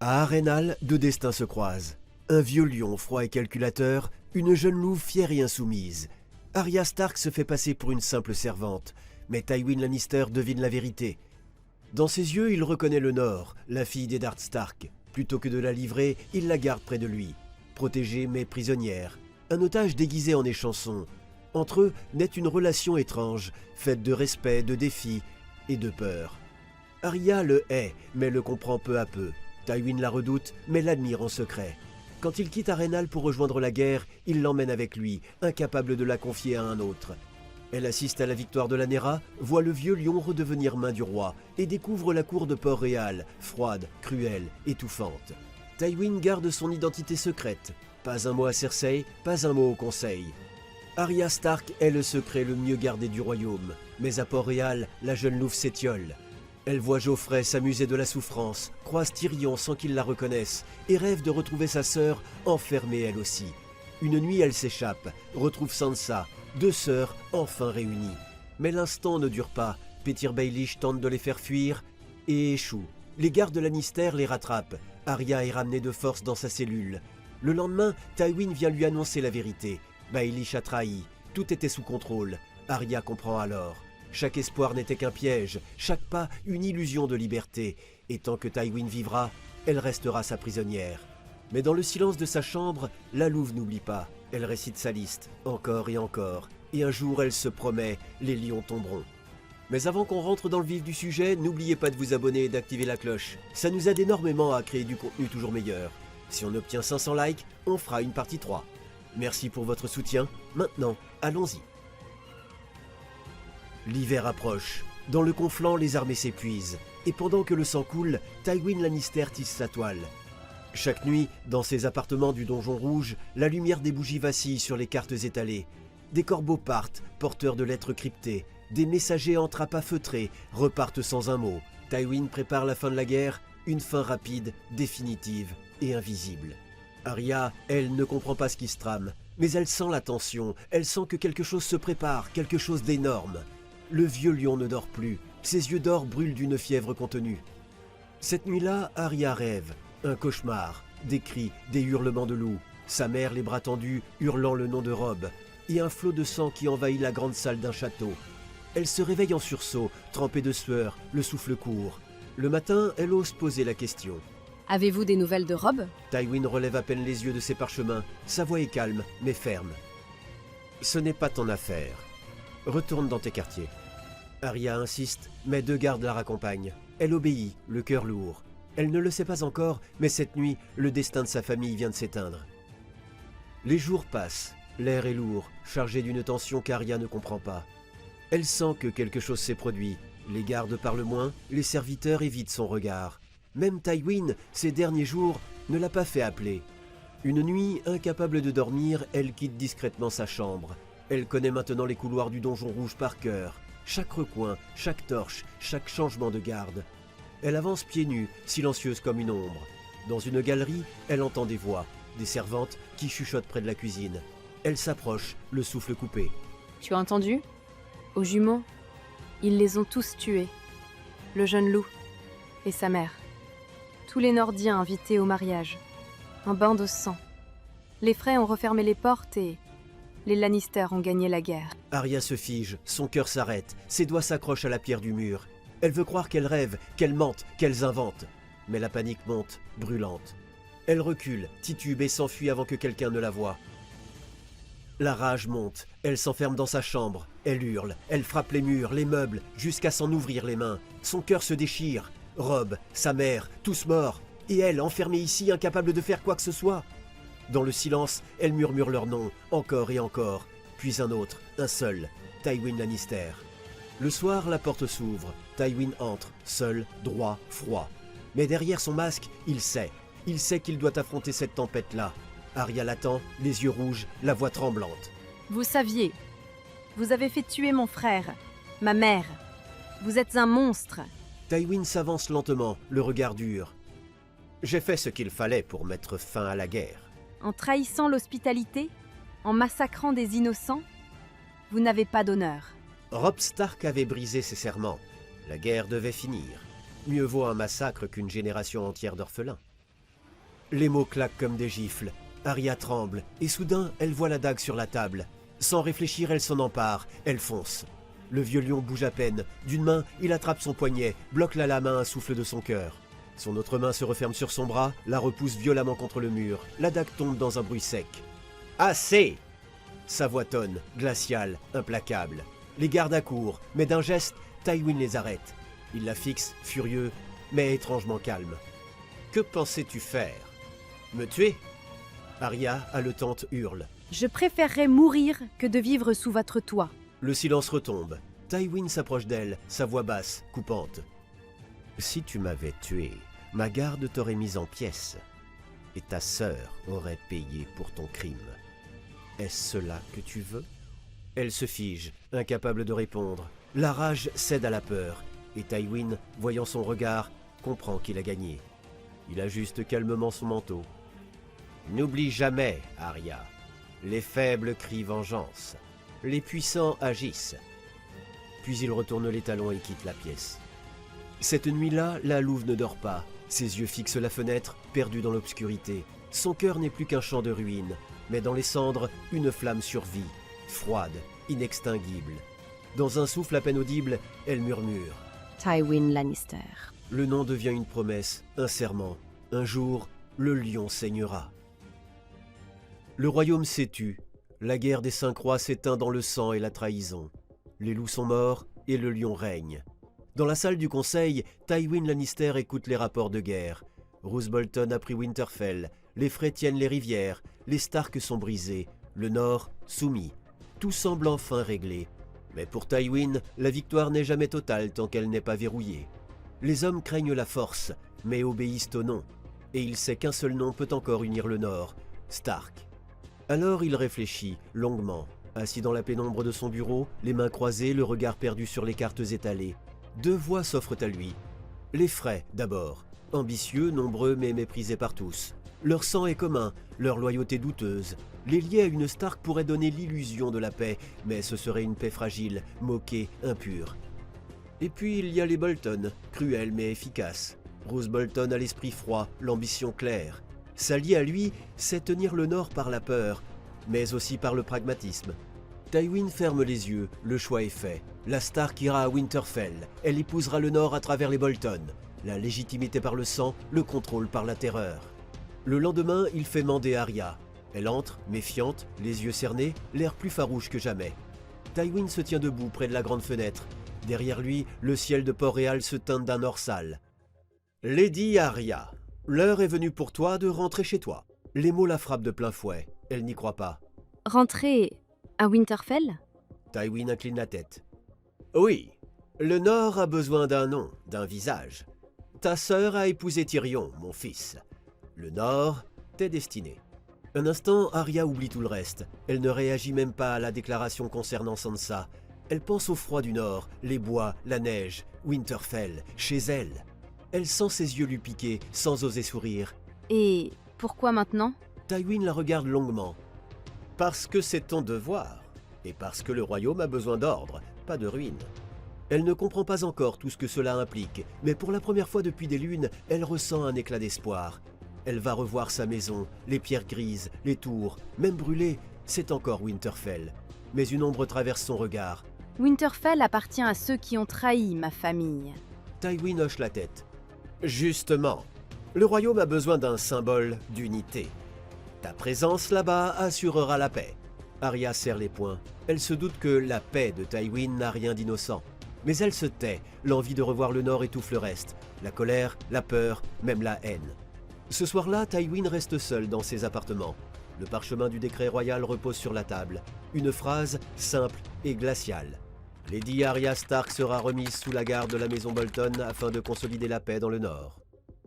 À Arenal, deux destins se croisent. Un vieux lion froid et calculateur, une jeune louve fière et insoumise. Arya Stark se fait passer pour une simple servante, mais Tywin Lannister devine la vérité. Dans ses yeux, il reconnaît le Nord, la fille d'Eddard Stark. Plutôt que de la livrer, il la garde près de lui. Protégée mais prisonnière. Un otage déguisé en échanson. Entre eux naît une relation étrange, faite de respect, de défis et de peur. Arya le hait, mais le comprend peu à peu. Tywin la redoute, mais l'admire en secret. Quand il quitte Arenal pour rejoindre la guerre, il l'emmène avec lui, incapable de la confier à un autre. Elle assiste à la victoire de Lanera, voit le vieux lion redevenir main du roi et découvre la cour de Port-Réal, froide, cruelle, étouffante. Tywin garde son identité secrète. Pas un mot à Cersei, pas un mot au conseil. Arya Stark est le secret le mieux gardé du royaume, mais à Port-Réal, la jeune louve s'étiole. Elle voit Geoffrey s'amuser de la souffrance, croise Tyrion sans qu'il la reconnaisse, et rêve de retrouver sa sœur, enfermée elle aussi. Une nuit, elle s'échappe, retrouve Sansa, deux sœurs enfin réunies. Mais l'instant ne dure pas, Petyr Baelish tente de les faire fuir et échoue. Les gardes Lannister les rattrapent, Arya est ramenée de force dans sa cellule. Le lendemain, Tywin vient lui annoncer la vérité. Baelish a trahi, tout était sous contrôle. Arya comprend alors. Chaque espoir n'était qu'un piège, chaque pas une illusion de liberté, et tant que Tywin vivra, elle restera sa prisonnière. Mais dans le silence de sa chambre, la louve n'oublie pas. Elle récite sa liste, encore, et un jour elle se promet, les lions tomberont. Mais avant qu'on rentre dans le vif du sujet, n'oubliez pas de vous abonner et d'activer la cloche. Ça nous aide énormément à créer du contenu toujours meilleur. Si on obtient 500 likes, on fera une partie 3. Merci pour votre soutien. Maintenant, allons-y. L'hiver approche. Dans le Conflans, les armées s'épuisent. Et pendant que le sang coule, Tywin Lannister tisse sa toile. Chaque nuit, dans ses appartements du Donjon Rouge, la lumière des bougies vacille sur les cartes étalées. Des corbeaux partent, porteurs de lettres cryptées. Des messagers en trappes feutrés repartent sans un mot. Tywin prépare la fin de la guerre, une fin rapide, définitive et invisible. Arya, elle, ne comprend pas ce qui se trame, mais elle sent la tension, elle sent que quelque chose se prépare, quelque chose d'énorme. Le vieux lion ne dort plus, ses yeux d'or brûlent d'une fièvre contenue. Cette nuit-là, Arya rêve, un cauchemar, des cris, des hurlements de loups, sa mère les bras tendus, hurlant le nom de Robb, et un flot de sang qui envahit la grande salle d'un château. Elle se réveille en sursaut, trempée de sueur, le souffle court. Le matin, elle ose poser la question. Avez-vous des nouvelles de Robb? Tywin relève à peine les yeux de ses parchemins, sa voix est calme, mais ferme. Ce n'est pas ton affaire. Retourne dans tes quartiers. Arya insiste, mais deux gardes la raccompagnent. Elle obéit, le cœur lourd. Elle ne le sait pas encore, mais cette nuit, le destin de sa famille vient de s'éteindre. Les jours passent, l'air est lourd, chargé d'une tension qu'Arya ne comprend pas. Elle sent que quelque chose s'est produit. Les gardes parlent moins, les serviteurs évitent son regard. Même Tywin, ces derniers jours, ne l'a pas fait appeler. Une nuit, incapable de dormir, elle quitte discrètement sa chambre. Elle connaît maintenant les couloirs du Donjon Rouge par cœur. Chaque recoin, chaque torche, chaque changement de garde. Elle avance pieds nus, silencieuse comme une ombre. Dans une galerie, elle entend des voix, des servantes qui chuchotent près de la cuisine. Elle s'approche, le souffle coupé. Tu as entendu? Aux jumeaux, ils les ont tous tués. Le jeune loup et sa mère. Tous les Nordiens invités au mariage. Un bain de sang. Les Frey ont refermé les portes et les Lannister ont gagné la guerre. Arya se fige, son cœur s'arrête, ses doigts s'accrochent à la pierre du mur. Elle veut croire qu'elles rêvent, qu'elles mentent, qu'elles inventent. Mais la panique monte, brûlante. Elle recule, titube et s'enfuit avant que quelqu'un ne la voie. La rage monte, elle s'enferme dans sa chambre, elle hurle, elle frappe les murs, les meubles, jusqu'à s'en ouvrir les mains. Son cœur se déchire. Robb, sa mère, tous morts, et elle, enfermée ici, incapable de faire quoi que ce soit. Dans le silence, elle murmure leur nom, encore et encore, puis un autre, un seul, Tywin Lannister. Le soir, la porte s'ouvre, Tywin entre, seul, droit, froid. Mais derrière son masque, il sait qu'il doit affronter cette tempête-là. Arya l'attend, les yeux rouges, la voix tremblante. Vous saviez, vous avez fait tuer mon frère, ma mère. Vous êtes un monstre. Tywin s'avance lentement, le regard dur. J'ai fait ce qu'il fallait pour mettre fin à la guerre. En trahissant l'hospitalité, en massacrant des innocents, vous n'avez pas d'honneur. Robb Stark avait brisé ses serments. La guerre devait finir. Mieux vaut un massacre qu'une génération entière d'orphelins. Les mots claquent comme des gifles. Arya tremble, et soudain, elle voit la dague sur la table. Sans réfléchir, elle s'en empare, elle fonce. Le vieux lion bouge à peine. D'une main, il attrape son poignet, bloque la lame à un souffle de son cœur. Son autre main se referme sur son bras, la repousse violemment contre le mur. La dague tombe dans un bruit sec. « Assez !» Sa voix tonne, glaciale, implacable. Les gardes accourent, mais d'un geste, Tywin les arrête. Il la fixe, furieux, mais étrangement calme. « Que pensais-tu faire? Me tuer ?» Arya, haletante, hurle. « Je préférerais mourir que de vivre sous votre toit. » Le silence retombe. Tywin s'approche d'elle, sa voix basse, coupante. « Si tu m'avais tué, ma garde t'aurait mise en pièces, et ta sœur aurait payé pour ton crime. Est-ce cela que tu veux ?» Elle se fige, incapable de répondre. La rage cède à la peur, et Tywin, voyant son regard, comprend qu'il a gagné. Il ajuste calmement son manteau. « N'oublie jamais, Arya. Les faibles crient vengeance. Les puissants agissent. » Puis il retourne les talons et quitte la pièce. Cette nuit-là, la louve ne dort pas. Ses yeux fixent la fenêtre, perdu dans l'obscurité. Son cœur n'est plus qu'un champ de ruines, mais dans les cendres, une flamme survit, froide, inextinguible. Dans un souffle à peine audible, elle murmure. Tywin Lannister. Le nom devient une promesse, un serment. Un jour, le lion saignera. Le royaume s'est tu. La guerre des 5 rois s'éteint dans le sang et la trahison. Les loups sont morts et le lion règne. Dans la salle du conseil, Tywin Lannister écoute les rapports de guerre. Roose Bolton a pris Winterfell, les Frey tiennent les rivières, les Stark sont brisés, le Nord soumis. Tout semble enfin réglé. Mais pour Tywin, la victoire n'est jamais totale tant qu'elle n'est pas verrouillée. Les hommes craignent la force, mais obéissent au nom. Et il sait qu'un seul nom peut encore unir le Nord, Stark. Alors il réfléchit, longuement, assis dans la pénombre de son bureau, les mains croisées, le regard perdu sur les cartes étalées. 2 voix s'offrent à lui. Les Frey, d'abord. Ambitieux, nombreux, mais méprisés par tous. Leur sang est commun, leur loyauté douteuse. Les lier à une Stark pourrait donner l'illusion de la paix, mais ce serait une paix fragile, moquée, impure. Et puis il y a les Bolton, cruels mais efficaces. Roose Bolton a l'esprit froid, l'ambition claire. S'allier à lui, c'est tenir le Nord par la peur, mais aussi par le pragmatisme. Tywin ferme les yeux, le choix est fait. La Stark ira à Winterfell, elle épousera le Nord à travers les Bolton. La légitimité par le sang, le contrôle par la terreur. Le lendemain, il fait mander Arya. Elle entre, méfiante, les yeux cernés, l'air plus farouche que jamais. Tywin se tient debout près de la grande fenêtre. Derrière lui, le ciel de Port-Réal se teinte d'un or sale. « Lady Arya, l'heure est venue pour toi de rentrer chez toi. » Les mots la frappent de plein fouet. Elle n'y croit pas. « Rentrer à Winterfell ?» Tywin incline la tête. « Oui, le Nord a besoin d'un nom, d'un visage. Ta sœur a épousé Tyrion, mon fils. Le Nord t'est destiné. » Un instant, Arya oublie tout le reste. Elle ne réagit même pas à la déclaration concernant Sansa. Elle pense au froid du Nord, les bois, la neige, Winterfell, chez elle. Elle sent ses yeux lui piquer, sans oser sourire. « Et pourquoi maintenant ?» Tywin la regarde longuement. « Parce que c'est ton devoir, et parce que le royaume a besoin d'ordre, pas de ruines. » Elle ne comprend pas encore tout ce que cela implique, mais pour la première fois depuis des lunes, elle ressent un éclat d'espoir. Elle va revoir sa maison, les pierres grises, les tours, même brûlées, c'est encore Winterfell. Mais une ombre traverse son regard. « Winterfell appartient à ceux qui ont trahi ma famille. » Tywin hoche la tête. « Justement, le royaume a besoin d'un symbole d'unité. Ta présence là-bas assurera la paix. » Arya serre les poings. Elle se doute que la paix de Tywin n'a rien d'innocent. Mais elle se tait, l'envie de revoir le Nord étouffe le reste. La colère, la peur, même la haine. Ce soir-là, Tywin reste seul dans ses appartements. Le parchemin du décret royal repose sur la table. Une phrase simple et glaciale. Lady Arya Stark sera remise sous la garde de la maison Bolton afin de consolider la paix dans le Nord.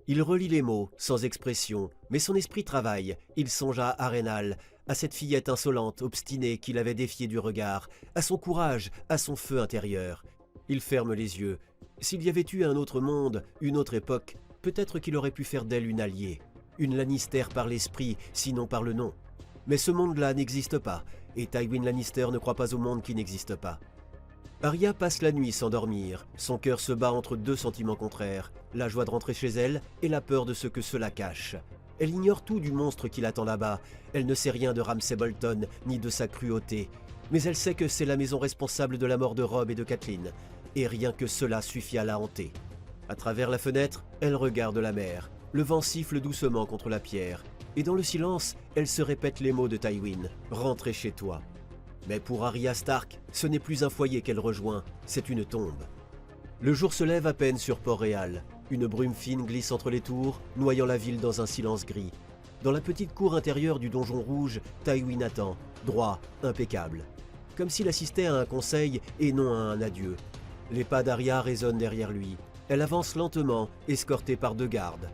Il relit les mots, sans expression, mais son esprit travaille. Il songe à Arenal, à cette fillette insolente, obstinée qu'il avait défiée du regard, à son courage, à son feu intérieur. Il ferme les yeux. S'il y avait eu un autre monde, une autre époque, peut-être qu'il aurait pu faire d'elle une alliée. Une Lannister par l'esprit, sinon par le nom. Mais ce monde-là n'existe pas, et Tywin Lannister ne croit pas au monde qui n'existe pas. Arya passe la nuit sans dormir. Son cœur se bat entre 2 sentiments contraires, la joie de rentrer chez elle et la peur de ce que cela cache. Elle ignore tout du monstre qui l'attend là-bas. Elle ne sait rien de Ramsay Bolton, ni de sa cruauté. Mais elle sait que c'est la maison responsable de la mort de Robb et de Catelyn. Et rien que cela suffit à la hanter. À travers la fenêtre, elle regarde la mer. Le vent siffle doucement contre la pierre. Et dans le silence, elle se répète les mots de Tywin. « Rentrez chez toi ». Mais pour Arya Stark, ce n'est plus un foyer qu'elle rejoint, c'est une tombe. Le jour se lève à peine sur Port-Réal. Une brume fine glisse entre les tours, noyant la ville dans un silence gris. Dans la petite cour intérieure du donjon rouge, Tywin attend, droit, impeccable. Comme s'il assistait à un conseil et non à un adieu. Les pas d'Arya résonnent derrière lui. Elle avance lentement, escortée par 2 gardes.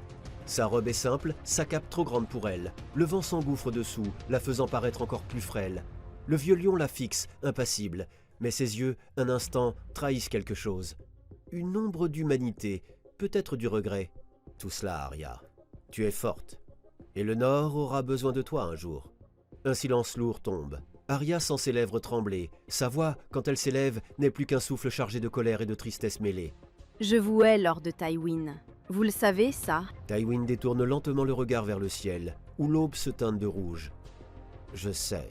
Sa robe est simple, sa cape trop grande pour elle. Le vent s'engouffre dessous, la faisant paraître encore plus frêle. Le vieux lion la fixe, impassible, mais ses yeux, un instant, trahissent quelque chose. Une ombre d'humanité, peut-être du regret. Tout cela, Arya. Tu es forte. Et le Nord aura besoin de toi un jour. Un silence lourd tombe. Arya sent ses lèvres trembler. Sa voix, quand elle s'élève, n'est plus qu'un souffle chargé de colère et de tristesse mêlée. Je vous hais, Lord Tywin. Vous le savez, ça? Tywin détourne lentement le regard vers le ciel, où l'aube se teinte de rouge. Je sais.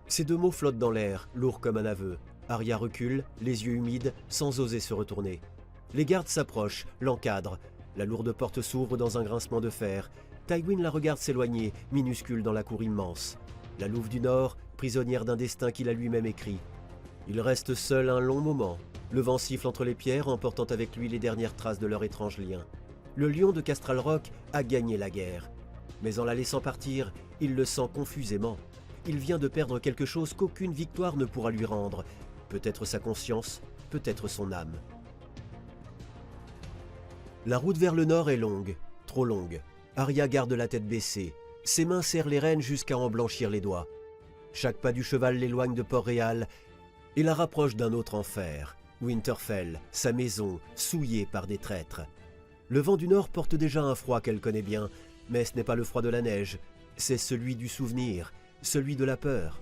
Ces 2 mots flottent dans l'air, lourds comme un aveu. Arya recule, les yeux humides, sans oser se retourner. Les gardes s'approchent, l'encadrent. La lourde porte s'ouvre dans un grincement de fer. Tywin la regarde s'éloigner, minuscule dans la cour immense. La louve du Nord, prisonnière d'un destin qu'il a lui-même écrit. Il reste seul un long moment. Le vent siffle entre les pierres, emportant avec lui les dernières traces de leur étrange lien. Le lion de Castral Rock a gagné la guerre. Mais en la laissant partir, il le sent confusément. Il vient de perdre quelque chose qu'aucune victoire ne pourra lui rendre. Peut-être sa conscience, peut-être son âme. La route vers le nord est longue, trop longue. Arya garde la tête baissée. Ses mains serrent les rênes jusqu'à en blanchir les doigts. Chaque pas du cheval l'éloigne de Port-Réal et la rapproche d'un autre enfer. Winterfell, sa maison, souillée par des traîtres. Le vent du nord porte déjà un froid qu'elle connaît bien, mais ce n'est pas le froid de la neige, c'est celui du souvenir, celui de la peur.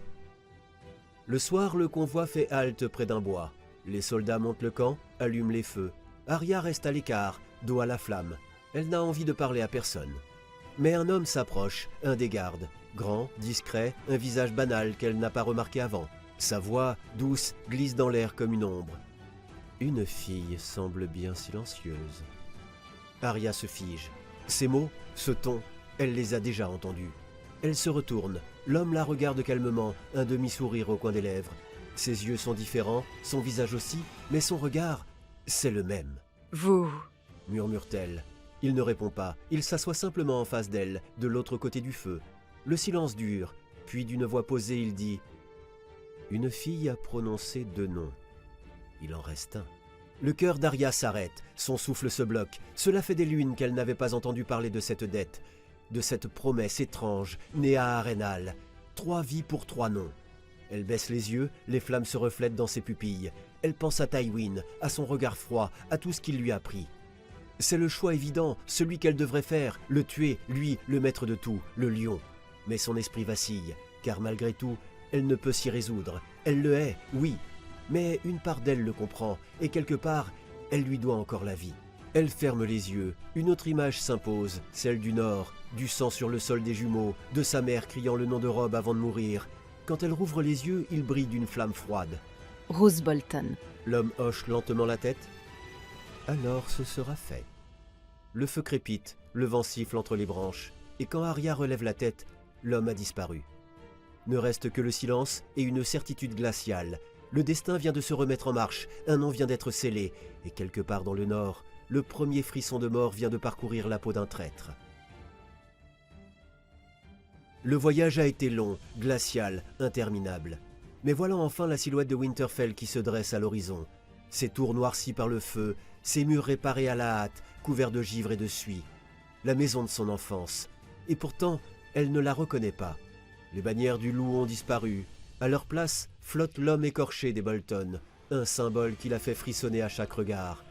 Le soir, le convoi fait halte près d'un bois. Les soldats montent le camp, allument les feux. Arya reste à l'écart, dos à la flamme. Elle n'a envie de parler à personne. Mais un homme s'approche, un des gardes. Grand, discret, un visage banal qu'elle n'a pas remarqué avant. Sa voix, douce, glisse dans l'air comme une ombre. Une fille semble bien silencieuse. Arya se fige. Ces mots, ce ton, elle les a déjà entendus. Elle se retourne. L'homme la regarde calmement, un demi-sourire au coin des lèvres. Ses yeux sont différents, son visage aussi, mais son regard, c'est le même. « Vous » murmure-t-elle. Il ne répond pas. Il s'assoit simplement en face d'elle, de l'autre côté du feu. Le silence dure, puis d'une voix posée, il dit « Une fille a prononcé 2 noms. Il en reste un. » Le cœur d'Arya s'arrête, son souffle se bloque. Cela fait des lunes qu'elle n'avait pas entendu parler de cette dette, de cette promesse étrange, née à Harrenhal. 3 vies pour 3 noms. Elle baisse les yeux, les flammes se reflètent dans ses pupilles. Elle pense à Tywin, à son regard froid, à tout ce qu'il lui a pris. C'est le choix évident, celui qu'elle devrait faire, le tuer, lui, le maître de tout, le lion. Mais son esprit vacille, car malgré tout, elle ne peut s'y résoudre. Elle le hait, oui, mais une part d'elle le comprend, et quelque part, elle lui doit encore la vie. Elle ferme les yeux, une autre image s'impose, celle du Nord, du sang sur le sol des jumeaux, de sa mère criant le nom de Robb avant de mourir. Quand elle rouvre les yeux, il brille d'une flamme froide. Roose Bolton. L'homme hoche lentement la tête. Alors ce sera fait. Le feu crépite, le vent siffle entre les branches, et quand Arya relève la tête, l'homme a disparu. Ne reste que le silence et une certitude glaciale. Le destin vient de se remettre en marche, un nom vient d'être scellé, et quelque part dans le nord, le premier frisson de mort vient de parcourir la peau d'un traître. Le voyage a été long, glacial, interminable. Mais voilà enfin la silhouette de Winterfell qui se dresse à l'horizon. Ses tours noircies par le feu, ses murs réparés à la hâte, couverts de givre et de suie. La maison de son enfance. Et pourtant, elle ne la reconnaît pas. Les bannières du loup ont disparu. À leur place, flotte l'homme écorché des Bolton, un symbole qui la fait frissonner à chaque regard.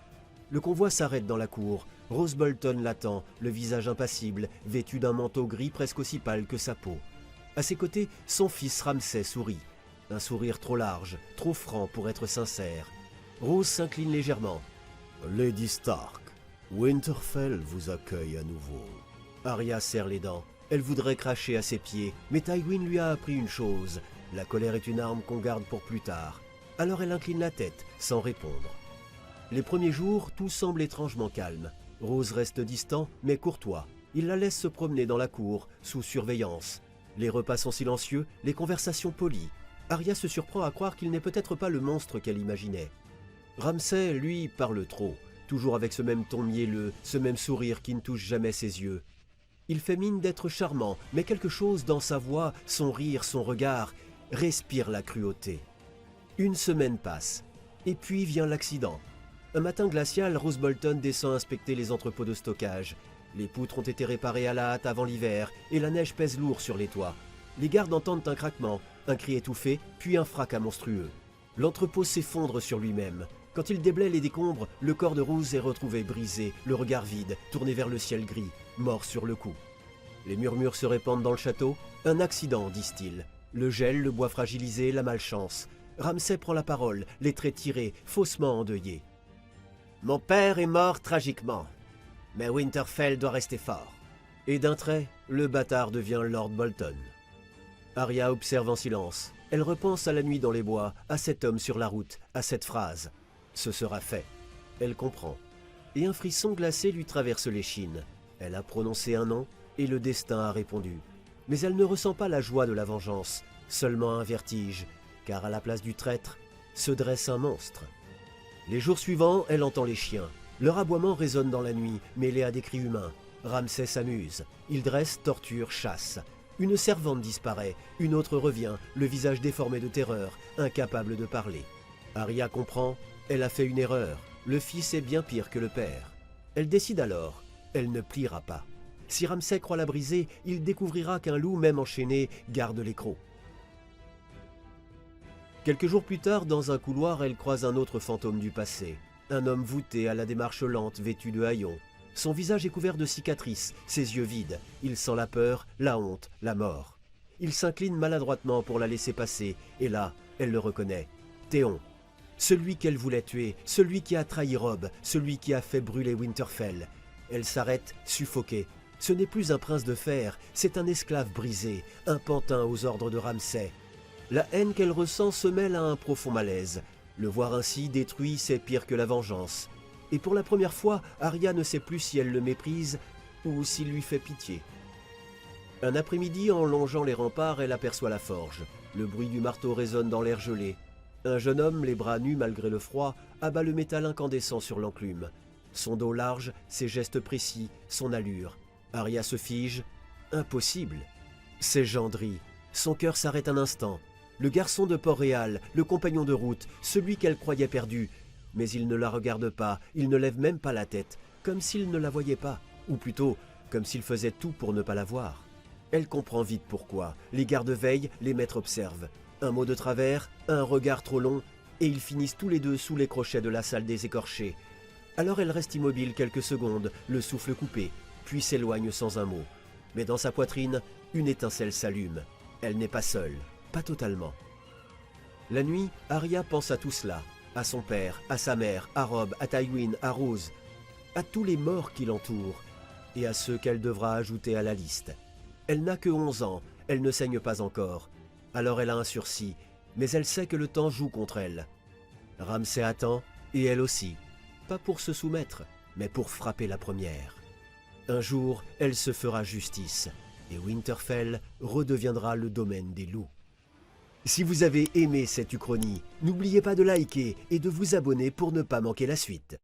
Le convoi s'arrête dans la cour. Roose Bolton l'attend, le visage impassible, vêtu d'un manteau gris presque aussi pâle que sa peau. À ses côtés, son fils Ramsay sourit. Un sourire trop large, trop franc pour être sincère. Roose s'incline légèrement. « Lady Stark, Winterfell vous accueille à nouveau. » Arya serre les dents. Elle voudrait cracher à ses pieds, mais Tywin lui a appris une chose. La colère est une arme qu'on garde pour plus tard. Alors elle incline la tête, sans répondre. Les premiers jours, tout semble étrangement calme. Rose reste distant, mais courtois. Il la laisse se promener dans la cour, sous surveillance. Les repas sont silencieux, les conversations polies. Arya se surprend à croire qu'il n'est peut-être pas le monstre qu'elle imaginait. Ramsay, lui, parle trop, toujours avec ce même ton mielleux, ce même sourire qui ne touche jamais ses yeux. Il fait mine d'être charmant, mais quelque chose dans sa voix, son rire, son regard, respire la cruauté. Une semaine passe, et puis vient l'accident. Un matin glacial, Roose Bolton descend inspecter les entrepôts de stockage. Les poutres ont été réparées à la hâte avant l'hiver, et la neige pèse lourd sur les toits. Les gardes entendent un craquement, un cri étouffé, puis un fracas monstrueux. L'entrepôt s'effondre sur lui-même. Quand il déblaye les décombres, le corps de Roose est retrouvé brisé, le regard vide, tourné vers le ciel gris, mort sur le coup. Les murmures se répandent dans le château. Un accident, disent-ils. Le gel, le bois fragilisé, la malchance. Ramsay prend la parole, les traits tirés, faussement endeuillés. « Mon père est mort tragiquement, mais Winterfell doit rester fort. » Et d'un trait, le bâtard devient Lord Bolton. Arya observe en silence. Elle repense à la nuit dans les bois, à cet homme sur la route, à cette phrase. Ce sera fait. Elle comprend. Et un frisson glacé lui traverse l'échine. Elle a prononcé un nom, et le destin a répondu. Mais elle ne ressent pas la joie de la vengeance, seulement un vertige, car à la place du traître, se dresse un monstre. Les jours suivants, elle entend les chiens. Leur aboiement résonne dans la nuit, mêlé à des cris humains. Ramsay s'amuse. Il dresse, torture, chasse. Une servante disparaît, une autre revient, le visage déformé de terreur, incapable de parler. Arya comprend, elle a fait une erreur. Le fils est bien pire que le père. Elle décide alors, elle ne pliera pas. Si Ramsay croit la briser, il découvrira qu'un loup, même enchaîné, garde les crocs. Quelques jours plus tard, dans un couloir, elle croise un autre fantôme du passé. Un homme voûté à la démarche lente, vêtu de haillons. Son visage est couvert de cicatrices, ses yeux vides. Il sent la peur, la honte, la mort. Il s'incline maladroitement pour la laisser passer, et là, elle le reconnaît. Théon. Celui qu'elle voulait tuer, celui qui a trahi Robb, celui qui a fait brûler Winterfell. Elle s'arrête, suffoquée. Ce n'est plus un prince de fer, c'est un esclave brisé, un pantin aux ordres de Ramsay. La haine qu'elle ressent se mêle à un profond malaise. Le voir ainsi détruit, c'est pire que la vengeance. Et pour la première fois, Arya ne sait plus si elle le méprise ou s'il lui fait pitié. Un après-midi, en longeant les remparts, elle aperçoit la forge. Le bruit du marteau résonne dans l'air gelé. Un jeune homme, les bras nus malgré le froid, abat le métal incandescent sur l'enclume. Son dos large, ses gestes précis, son allure. Arya se fige. Impossible. C'est Gendry. Son cœur s'arrête un instant. Le garçon de Port-Réal, le compagnon de route, celui qu'elle croyait perdu. Mais il ne la regarde pas, il ne lève même pas la tête, comme s'il ne la voyait pas, ou plutôt, comme s'il faisait tout pour ne pas la voir. Elle comprend vite pourquoi. Les gardes veillent, les maîtres observent. Un mot de travers, un regard trop long, et ils finissent tous les deux sous les crochets de la salle des écorchés. Alors elle reste immobile quelques secondes, le souffle coupé, puis s'éloigne sans un mot. Mais dans sa poitrine, une étincelle s'allume. Elle n'est pas seule. Pas totalement. La nuit, Arya pense à tout cela, à son père, à sa mère, à Robb, à Tywin, à Rose, à tous les morts qui l'entourent, et à ceux qu'elle devra ajouter à la liste. Elle n'a que 11 ans, elle ne saigne pas encore, alors elle a un sursis, mais elle sait que le temps joue contre elle. Ramsay attend, et elle aussi, pas pour se soumettre, mais pour frapper la première. Un jour, elle se fera justice, et Winterfell redeviendra le domaine des loups. Si vous avez aimé cette uchronie, n'oubliez pas de liker et de vous abonner pour ne pas manquer la suite.